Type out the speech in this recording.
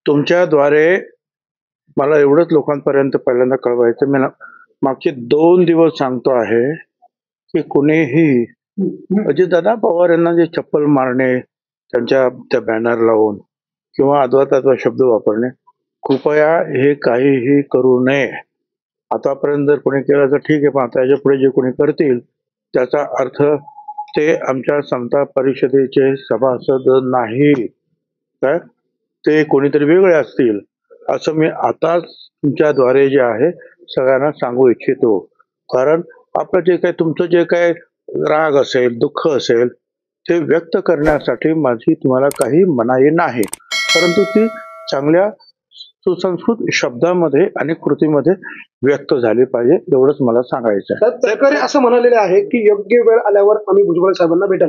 तुमच्याद्वारे मला एवढंच लोकांपर्यंत पहिल्यांदा कळवायचं, मी मागचे 2 दिवस सांगतो आहे की कुणीही अजितदादा पवार यांना जे चप्पल मारणे, त्यांच्या त्या बॅनर लावून किंवा अद्वा शब्द वापरणे, कृपया हे काहीही करू नये. आतापर्यंत जर कोणी केलं तर ठीक आहे, पण आता याच्या पुढे जे कोणी करतील त्याचा अर्थ ते आमच्या समता परिषदेचे सभासद नाही, काय ते कोणीतरी वेगळे असतील असं मी आताच तुमच्याद्वारे जे आहे सगळ्यांना सांगू इच्छितो. कारण आपलं जे काही तुमचं जे काही राग असेल, दुःख असेल, ते व्यक्त करण्यासाठी माझी तुम्हाला काही मनाई नाही, परंतु ती चांगल्या सुसंस्कृत शब्दामध्ये आणि कृतीमध्ये व्यक्त झाली पाहिजे, एवढंच मला सांगायचं आहे. सरकारी असं म्हणालेलं आहे की योग्य वेळ आल्यावर आम्ही भुजबळ साहेबांना भेटायला